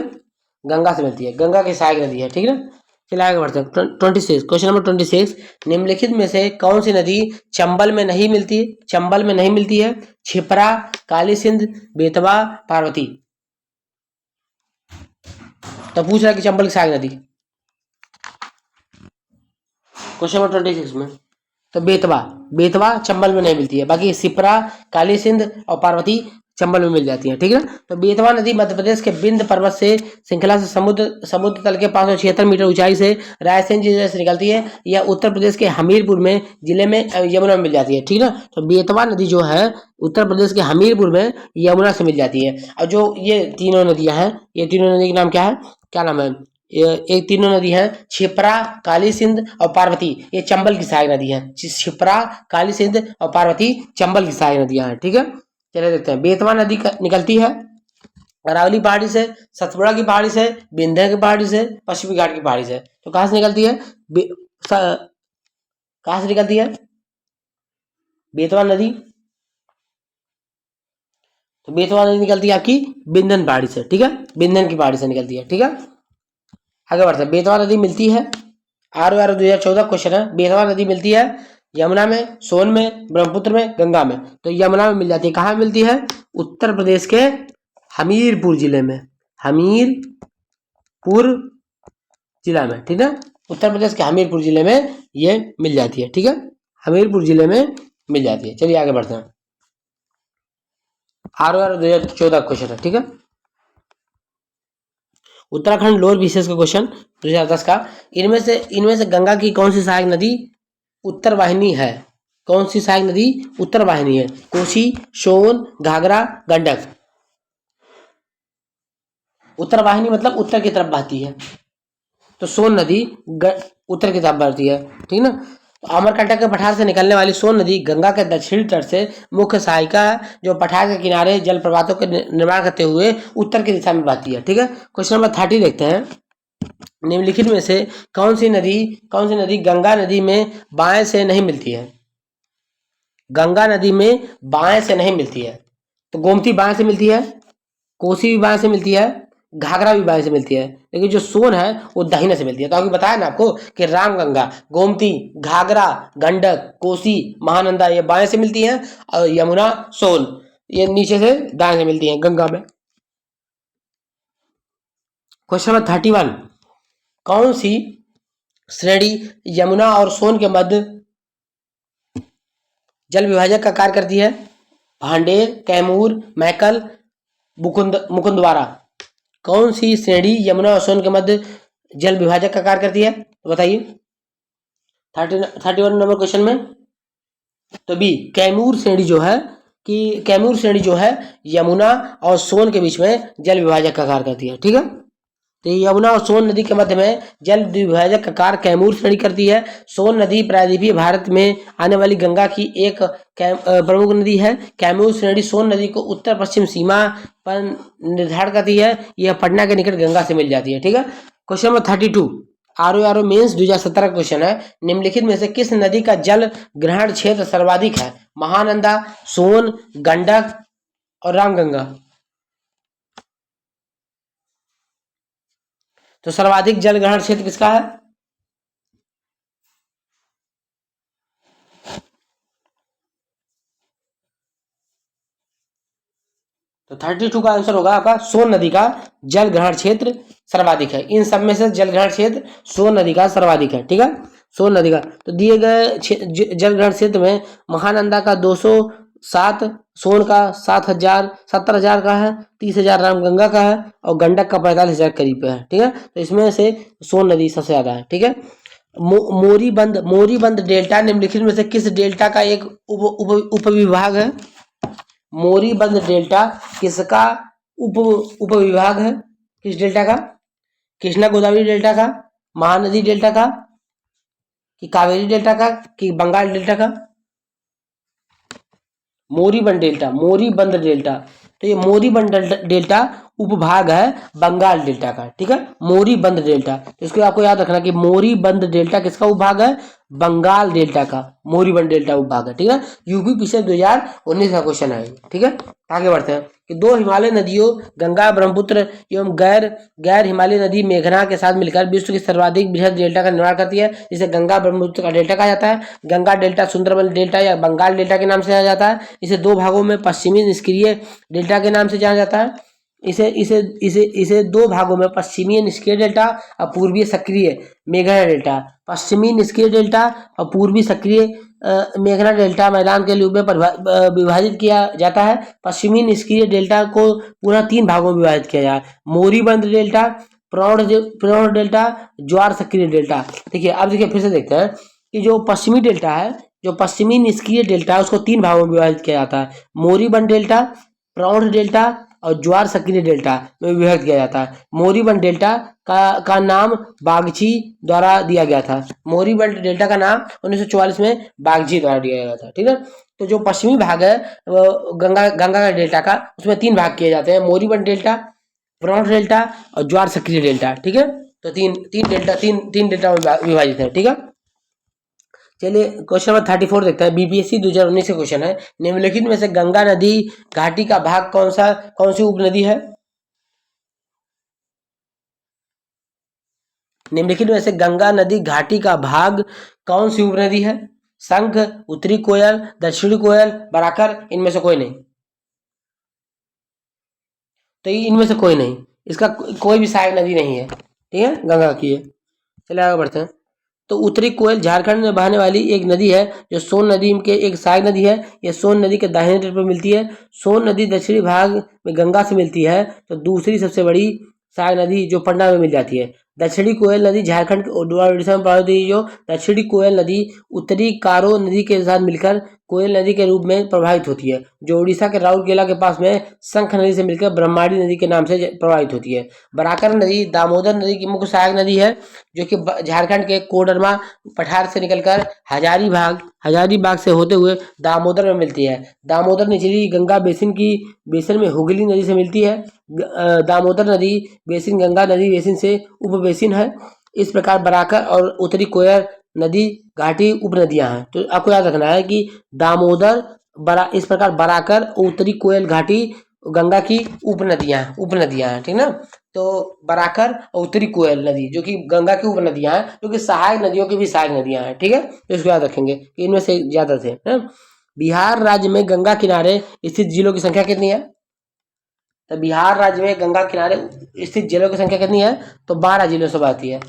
गंगा से मिलती है, गंगा की सहायक नदी है, ठीक है ना। चलिए आगे बढ़ते हैं। 26, क्वेश्चन नंबर 26, निम्नलिखित में से कौन सी नदी चंबल में नहीं मिलती? चंबल में नहीं मिलती है? छिप्रा, काली सिंध, बेतवा, पार्वती। तो पूछ रहा है कि चंबल की सहायक नदी, क्वेश्चन नंबर 26 में। तो बेतवा, बेतवा चंबल में नहीं मिलती है, बाकी सिपरा, काली सिंध और पार्वती चंबल में मिल जाती है, ठीक है ना। तो बेतवा नदी मध्य प्रदेश के विंध्य पर्वत से श्रृंखला से समुद्र तल के 576 मीटर ऊंचाई से रायसेन जिले से निकलती है। यह उत्तर प्रदेश के हमीरपुर में जिले में यमुना में मिल जाती है, ठीक है ना। तो बेतवा नदी जो है उत्तर प्रदेश के हमीरपुर में यमुना से मिल जाती है। और जो ये तीनों नदियां हैं, ये तीनों नदी का नाम क्या है, क्या नाम है? एक तीनों नदी है छिप्रा, काली सिंध और पार्वती, ये चंबल की सहायक नदी है। छिप्रा, काली सिंध और पार्वती चंबल की सहायक नदियां हैं, ठीक है। चलिए देखते हैं। बेतवा नदी निकलती है अरावली पहाड़ी से, सतपुड़ा की पहाड़ी से, विंध्य की पहाड़ी से, पश्चिमी घाट की पहाड़ी से। तो कहां से निकलती है? कहां से निकलती है बेतवा नदी? तो बेतवा नदी निकलती है आपकी विंध्यन पहाड़ी से, ठीक है, विंध्यन की पहाड़ी से निकलती है, ठीक है। आगे बढ़ते हैं। बेतवा नदी मिलती है, ROR 2014 क्वेश्चन है। बेतवा नदी मिलती है यमुना में, सोन में, ब्रह्मपुत्र में, गंगा में। तो यमुना में मिल जाती है, कहाँ मिलती है? उत्तर प्रदेश के हमीरपुर जिले में, हमीरपुर जिला में, ठीक है, उत्तर प्रदेश के हमीरपुर जिले में ये मिल जाती है, ठीक है, हमीरपुर जिले में मिल जाती है। चलिए आगे बढ़ते हैं। ROR 2014 क्वेश्चन है, ठीक है। उत्तराखंड लोअर विशेष का क्वेश्चन 2010 का। इनमें से गंगा की कौन सी सहायक नदी उत्तर वाहिनी है? कौन सी सहायक नदी उत्तर वाहिनी है? कोसी, सोन, घाघरा, गंडक। उत्तर वाहिनी मतलब उत्तर की तरफ बहती है, तो सोन नदी उत्तर की तरफ बहती है, ठीक है ना। तो अमरकंटक के पठार से निकलने वाली सोन नदी गंगा के दक्षिणी तट से मुख्य सहायिका है, जो पठार के किनारे जल प्रपातों के निर्माण करते हुए उत्तर की दिशा में बहती है, ठीक है। क्वेश्चन नंबर 30 देखते हैं। निम्नलिखित में से कौन सी नदी गंगा नदी में बाएं से नहीं मिलती है? गंगा नदी में बाएं से नहीं मिलती है। तो गोमती बाएं से मिलती है, कोसी भी बाएं से मिलती है, घाघरा भी बाएं से मिलती है, लेकिन जो सोन है वो दाहिने से मिलती है। तो अभी बताया ना आपको कि रामगंगा, गोमती, घाघरा, गंडक, कोसी, महानंदा ये बाएं से मिलती हैं, और यमुना, सोन ये नीचे से दाएं से मिलती हैं गंगा में। क्वेश्चन नंबर 31, कौन सी श्रेणी यमुना और सोन के मध्य जल विभाजक का कार्य करती है? भांडेर, कैमूर, मैकल, मुकुंदवारा। कौन सी श्रेणी यमुना और सोन के मध्य जल विभाजक का कार्य करती है? तो बताइए 31 नंबर क्वेश्चन में। तो बी, कैमूर श्रेणी जो है यमुना और सोन के बीच में जल विभाजक का कार्य करती है, ठीक है। तो यमुना और सोन नदी के मध्य में जल विभाजक का कार्य कैमूर श्रेणी करती है। सोन नदी प्रायद्वीपीय भारत में आने वाली गंगा की एक प्रमुख नदी है। कैमूर श्रेणी सोन नदी को उत्तर पश्चिम सीमा पर निर्धारण करती है। यह पटना के निकट गंगा से मिल जाती है, ठीक है। क्वेश्चन नंबर 32, ROR मेंस 2017 का क्वेश्चन है। निम्नलिखित में से किस नदी का जल ग्रहण क्षेत्र सर्वाधिक है? महानंदा, सोन, गंडक और रामगंगा। तो सर्वाधिक जल ग्रहण क्षेत्र किसका है? तो 32 का आंसर होगा आपका सोन नदी का जल ग्रहण क्षेत्र सर्वाधिक है। इन सब में से जल ग्रहण क्षेत्र सोन नदी का सर्वाधिक है, ठीक है, सोन नदी का। तो दिए गए जल ग्रहण क्षेत्र में महानंदा का 207, सोन का 70,000 का है, 30,000 रामगंगा का है, और गंडक का 45,000 करीब है, ठीक है। तो इसमें से सोन नदी सबसे ज्यादा है, ठीक है। मोरीबंद डेल्टा निम्नलिखित में से किस डेल्टा का एक उपविभाग है? मोरीबंद डेल्टा किसका उपविभाग है? किस डेल्टा का? कृष्णा गोदावरी डेल्टा का, महानदी डेल्टा का, कि कावेरी डेल्टा का, कि बंगाल डेल्टा का? मोरीबंद डेल्टा, मोरीबंद डेल्टा। तो ये मोरीबंद डेल्टा उपभाग है बंगाल डेल्टा का, ठीक है, मोरीबंद डेल्टा। तो इसको आपको याद रखना कि मोरीबंद डेल्टा किसका उपभाग है? बंगाल डेल्टा का मोरीबंद डेल्टा उपभाग है, ठीक है। यूपी पिछले 2019 का क्वेश्चन है, ठीक है। आगे बढ़ते हैं कि दो हिमालय नदियों गंगा ब्रह्मपुत्र एवं गैर हिमालय नदी मेघना के साथ मिलकर विश्व की सर्वाधिक बृहद डेल्टा का निर्माण करती है, जिसे गंगा ब्रह्मपुत्र का डेल्टा कहा जाता है। गंगा डेल्टा सुंदरबन डेल्टा या बंगाल डेल्टा के नाम से जाना जाता है। इसे दो भागों में पश्चिमी निष्क्रिय डेल्टा के नाम से जाना जाता है। इसे दो भागों में पश्चिमी निष्क्रिय डेल्टा और पूर्वी सक्रिय मेघना डेल्टा, पश्चिमी निष्क्रिय डेल्टा और पूर्वी सक्रिय मेघना डेल्टा मैदान के रूप में विभाजित किया जाता है। पश्चिमी निष्क्रिय डेल्टा को पुनः तीन भागों में विभाजित किया जाए, मोरीबंद डेल्टा, प्रौढ़ डेल्टा, ज्वार सक्रिय डेल्टा। देखिए अब देखिए फिर से देखते हैं कि जो पश्चिमी डेल्टा है, जो पश्चिमी निष्क्रिय डेल्टा है, उसको तीन भागों में विभाजित किया जाता है, मोरीबंद डेल्टा, प्रौढ़ डेल्टा और ज्वार सक्रिय डेल्टा में विभाजित किया जाता है। मोरीबंद डेल्टा का नाम बागची द्वारा दिया गया था। मोरीबंद डेल्टा का नाम 1944 में बागची द्वारा दिया गया था, ठीक है। तो जो पश्चिमी भाग है वो गंगा का डेल्टा का, उसमें तीन भाग किए जाते हैं, मोरीबंद डेल्टा, प्रौढ़ डेल्टा और ज्वार सक्रिय डेल्टा, ठीक है। तो तीन डेल्टा में विभाजित है, ठीक है। चलिए क्वेश्चन नंबर 34 देखते हैं, बीपीएससी 2019 का क्वेश्चन है। निम्नलिखित में से गंगा नदी घाटी का भाग कौन सी उपनदी है? निम्नलिखित में से गंगा नदी घाटी का भाग कौन सी उपनदी है? शंख, उत्तरी कोयल, दक्षिणी कोयल, बराकर, इनमें से कोई नहीं। तो इनमें से कोई नहीं, इसका कोई भी सहायक नदी नहीं है, ठीक है, गंगा की है। चलिए आगे बढ़ते हैं। तो उत्तरी कोयल झारखंड में बहने वाली एक नदी है जो सोन नदी के एक सहायक नदी है। यह सोन नदी के दाहिने तट पर मिलती है। सोन नदी दक्षिणी भाग में गंगा से मिलती है, तो दूसरी सबसे बड़ी सहायक नदी जो पटना में मिल जाती है। दक्षिणी कोयल नदी झारखंड के उड़ीसा में प्रवाहित हुई, जो दक्षिणी कोयल नदी उत्तरी कारो नदी के साथ मिलकर कोयल नदी के रूप में प्रवाहित होती है, जो उड़ीसा के राउरकेला के पास में शंख नदी से मिलकर ब्रह्माणी नदी के नाम से प्रवाहित होती है। बराकर नदी दामोदर नदी की मुख्य सहायक नदी है, जो कि झारखंड के कोडरमा पठार से निकलकर हजारीबाग से होते हुए दामोदर में मिलती है। दामोदर निचली गंगा बेसिन में हुगली नदी से मिलती है। दामोदर नदी बेसिन गंगा नदी बेसिन से उप बेसिन है। इस प्रकार बराकर और उत्तरी कोयल नदी घाटी उपनदियां हैं। तो आपको याद रखना है कि इस प्रकार बराकर और उत्तरी कोयल घाटी गंगा की उपनदियां हैं, ठीक ना। तो बराकर और उत्तरी कोयल नदी जो कि गंगा की उपनदियां हैं, जो कि सहायक नदियों की भी सहायक नदियां हैं, ठीक है। तो इसको याद रखेंगे कि इनमें से ज्यादा थे, है? बिहार राज्य में गंगा किनारे स्थित जिलों की संख्या कितनी है? तो बिहार राज्य में गंगा किनारे स्थित जिलों की संख्या कितनी है? तो 12 जिलों से आती है।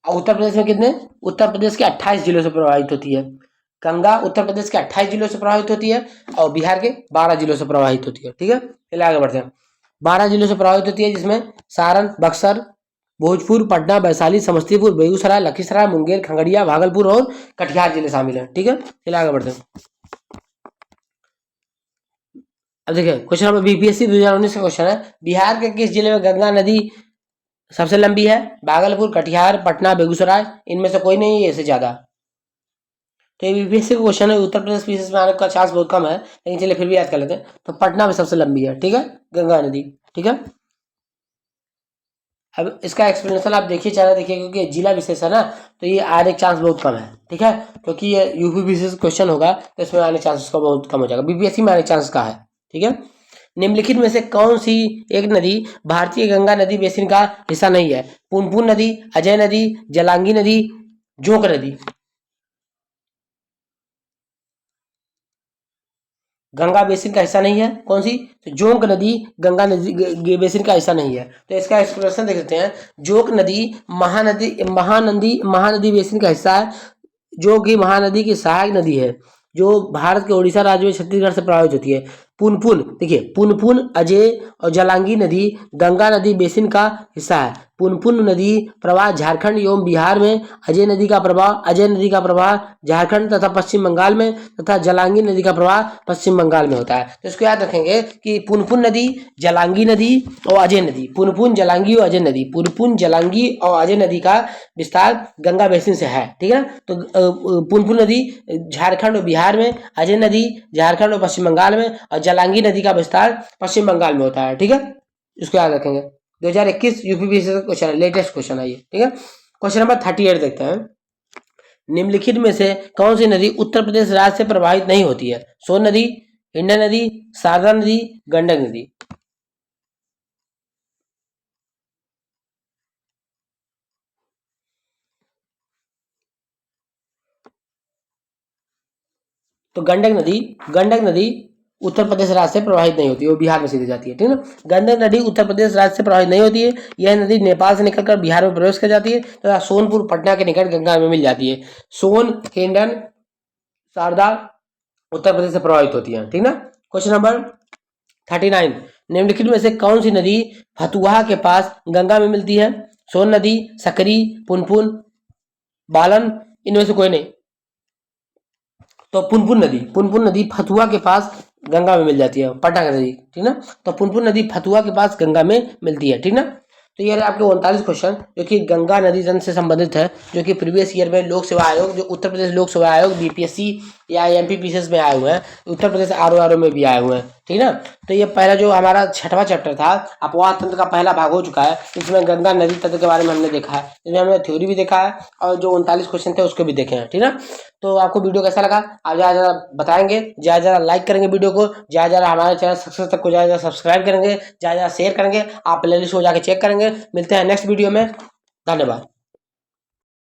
और उत्तर प्रदेश में कितने? उत्तर प्रदेश के 28 जिलों से प्रभावित होती है। गंगा उत्तर प्रदेश के 28 जिलों से प्रभावित होती है और बिहार के 12 जिलों से प्रभावित होती है, ठीक है। चलिए आगे बढ़ते हैं। 12 जिलों से प्रभावित होती है, जिसमें सारण, बक्सर, भोजपुर, पटना, वैशाली, समस्तीपुर, बेगूसराय, लखीसराय, मुंगेर, खगड़िया, भागलपुर और कटिहार जिले शामिल हैं, ठीक है। चलिए आगे बढ़ते हैं। अब देखिए क्वेश्चन नंबर बीपीएससी 2019 का क्वेश्चन है, बिहार के किस जिले में गंगा नदी सबसे लंबी है? भागलपुर, कटिहार, पटना, बेगूसराय, इनमें से कोई नहीं है, इससे ज्यादा। तो ये बीपीएससी का क्वेश्चन है, उत्तर प्रदेश पीसीएस में आने का चांस बहुत कम है, लेकिन चलिए फिर भी याद कर लेते हैं। तो पटना में सबसे लंबी है, ठीक है, गंगा नदी, ठीक है। अब इसका एक्सप्लेनेशन आप देखिए, चैनल देखिए, क्योंकि जिला विशेष है ना, तो ये आने के चांस बहुत कम है, ठीक है, क्योंकि ये यूपी विशेष क्वेश्चन होगा तो इसमें आने चांसेस का बहुत कम हो जाएगा, बीपीएससी में आने चांस का है, ठीक है। निम्नलिखित में से कौन सी एक नदी भारतीय गंगा नदी बेसिन का हिस्सा नहीं है? पुनपुन नदी, अजय नदी, जलांगी नदी, जोंक नदी। गंगा बेसिन का हिस्सा नहीं है, कौन सी? तो जोंक नदी गंगा नदी बेसिन का हिस्सा नहीं है। तो इसका एक्सप्लेनेशन देख सकते हैं। जोंक नदी महानदी बेसिन का हिस्सा है, जो कि महानदी की सहायक नदी है, जो भारत के उड़ीसा राज्य में छत्तीसगढ़ से प्रभावित होती है। पुनपुन, देखिए पुनपुन अजय और जलांगी नदी गंगा नदी बेसिन का हिस्सा है। पुनपुन नदी प्रवाह झारखंड एवं बिहार में, अजय नदी का प्रवाह झारखंड तथा पश्चिम बंगाल में तथा जलांगी नदी का प्रवाह पश्चिम बंगाल में होता है। तो इसको याद रखेंगे कि पुनपुन नदी, जलांगी नदी और अजय नदी, पुनपुन जलांगी और अजय नदी, पुनपुन जलांगी और अजय नदी का विस्तार गंगा बेसिन से है, ठीक है। तो पुनपुन नदी झारखंड और बिहार में, अजय नदी झारखंड और पश्चिम बंगाल में और जलांगी नदी का विस्तार पश्चिम बंगाल में होता है, ठीक है। इसको याद रखेंगे। 2021 यूपीपीएससी का क्वेश्चन है, लेटेस्ट क्वेश्चन है ये, ठीक है। क्वेश्चन नंबर 38 देखते हैं। निम्नलिखित में से कौन सी नदी उत्तर प्रदेश राज्य से प्रवाहित नहीं होती है? सोन नदी, हिंडन नदी, शारदा नदी, गंडक नदी। तो गंडक नदी उत्तर प्रदेश राज्य से प्रवाहित नहीं होती है, वो बिहार में सीधी जाती है, ठीक है ना। गंडक नदी उत्तर प्रदेश राज्य से प्रवाहित नहीं होती है। यह नदी नेपाल से निकलकर बिहार में प्रवेश कर जाती है तथा सोनपुर पटना के निकट गंगा में मिल जाती है। सोन, हिंडन, शारदा उत्तर प्रदेश से प्रभावित होती है, ठीक ना। क्वेश्चन नंबर 39, निम्नलिखित में से कौन सी नदी फतुहा के पास गंगा में मिलती है? सोन नदी, सकरी, पुनपुन, बालन, इनमें से कोई नहीं। तो पुनपुन नदी फतुहा के पास गंगा में मिल जाती है, पटना नदी, ठीक ना। तो पुनपुन नदी फतुहा के पास गंगा में मिलती है, ठीक ना। तो ये आपके 39 क्वेश्चन जो कि गंगा नदी जन से संबंधित है, जो कि प्रीवियस ईयर में लोक सेवा आयोग, जो उत्तर प्रदेश लोक सेवा आयोग बीपीएससी या एमपीपीसीएस में आए हुए हैं, उत्तर प्रदेश आरओआरओ में भी आए हुए हैं, ठीक है ना। तो ये पहला जो हमारा 6वां चैप्टर था, अपवाह तंत्र का पहला भाग हो चुका है। इसमें गंगा नदी तंत्र के बारे में हमने देखा है, इसमें हमने थ्योरी भी देखा है और जो 39 क्वेश्चन थे उसको भी देखे हैं, ठीक है। तो आपको वीडियो कैसा लगा आप ज़्यादा बताएंगे, ज़्यादा लाइक करेंगे वीडियो को, ज़्यादा हमारे चैनल सक्सेस तक को ज़्यादा सब्सक्राइब करेंगे, ज़्यादा शेयर करेंगे, आप प्लेलिस्ट को जाकर चेक करेंगे। मिलते हैं नेक्स्ट वीडियो में, धन्यवाद।